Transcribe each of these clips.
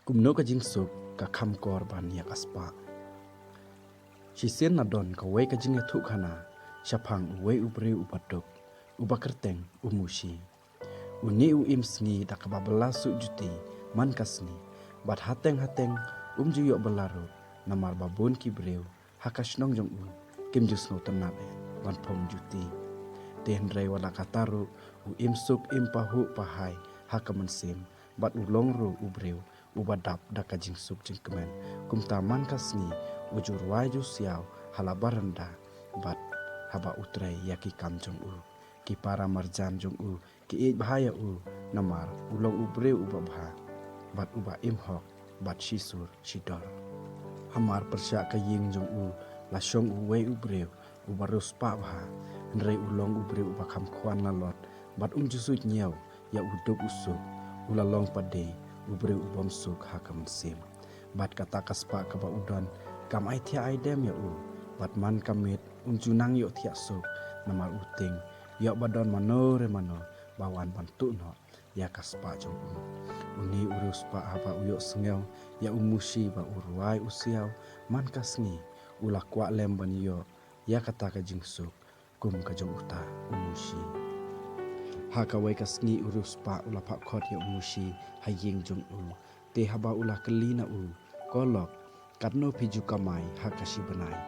Kumno ka jing suk ka kham kor ban yak aspa. Shisen na don ka wei ka jing thu khana shapang wei ubre upatok ubakerteng umushi. Uni u im sngi da ka babala su juti man kasni bat hateng juyo belaro namar babun ki breu hakashnong jong u kim jusno tenat ban pom juti. Tenrei wala kataru u im suk im pahu pahai hakaman sim bat ulong ru ubreu ubadap daka jing suk jing kemen kum taman kasni ujur waju siau halabaranda bat haba utrei yaki kam jong u ki para marjan jong u ki ej bahaya u namar ulong ubreu ubabha bat uba im hok bat shisur shidor hamar persya ka ying jong u la shong u wei ubreu ubarus pa bha nrei ulong ubreu ubakam khwan lalot bat jusut nyau ya uduk usuk ulalong pade ubreu ubom suk hakam sim bat kata kaspa ka ba udon kam ai thia ai dem ya u bat man kamit junang yo thia suk namar uting ya badon mano bawan bantu no ya kaspa jong u uni urus pa apa uyo sengeu ya umushi ba urwai usiau man kasni ula kwa lem ban yo ya kata ka jing suk kum ka jong uta umushi haka wai kasni urus pa ula pa khot ya umushi haying jong u te haba ula kelina u kolok katno piju kamai hakashi benai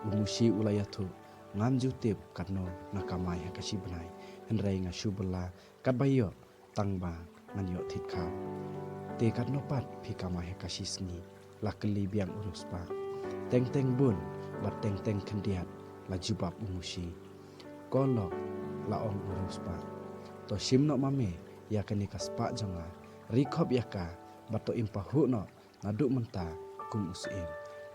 umushi ula yathu ngamju tip katno nakamai hakashi benai henrai nga shubela katbayo tangba nganyo thikha te katno pat phikamai hakashi sngi lakeli biang urus pa teng bun bat teng khendiat la jubab umushi kolok la ong urus pa to shimno mame yakani kaspa jonga rikhop yaka bato impahu no naduk menta kum usim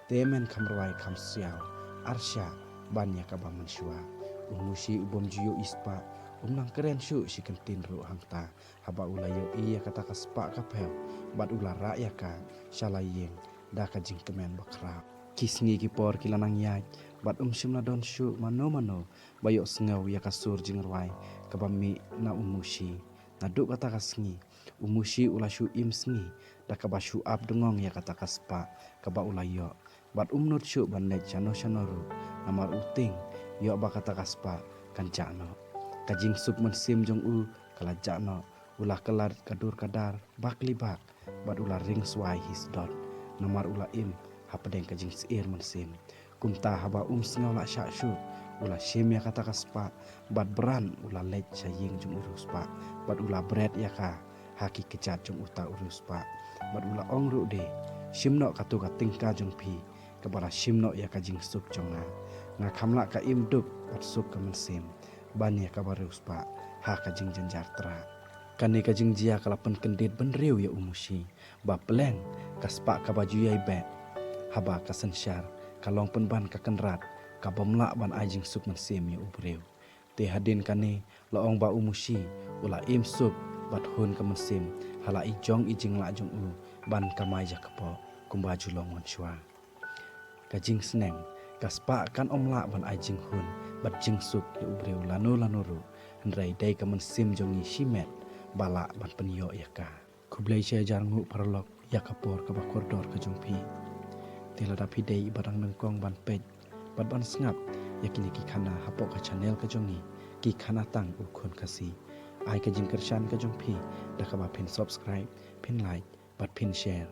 temen khamrwai khamsiao arsya ban yakaba manshua umushi ubom juyo ispa umnang keren shu sikentin ru hangta haba ulayo iya kata kaspa kapel bat ulara yaka shalayeng da ka jingkemen bakra kisngi kipor kilanang yaj bat shimna don shu mano bayok sengau yaka sur jingrwai kabami na umushi naduk kata kasngi umushi ulashu im sngi da kabashu ab dengong ya kata kaspa kaba ulayo bat umnut shu banek chano ru namar uting yo ba kata kaspa kancano kajing suk mensim jong u kala jano ulah kelar kadur kadar bakli bak bat ulah ring swai his dot namar ulah im hapadeng kajing seir mensim kumta haba sengau la syak shu ulah shim ya kata kaspa bat beran ulah lej saying jong urus pa bat ulah bread ya ka haki kecat jong uta urus pa bat ulah ong ru de shimno katu ka tingka jong pi kabara shimno ya ka jing suk jong nga khamla ka im duk bat suk ka mensim ban ya ka barus pa ha ka jing janjar tra kani ka jing jia kalapan kendit benriu ya umushi ba pleng kaspa ka baju yai bet haba ka sensyar kalong penban ka kenrat ka bomla ban ajing suk mensim ya ubreu te hadin kani laong ba umushi ula im suk bat hun ka mensim hala ijong ijing la jong u ban kamai jakpo kumba julong monshwa kajing sneng kaspa kan omla ban ajing hun bat jing suk ya ubreu lanu ru ndrai dai ka mensim jongi shimet bala ban penyo yaka kublai che jarngu parlok yakapor ka bakordor ka jongpi telada pidei barang nengkong ban pej bat ban sngap yakini ki khana hapok ka channel ka jongi Ki Khanatang u Khun Khasi ai ka jing kershan ka jongpi da ka ba pin subscribe pin like bat pin share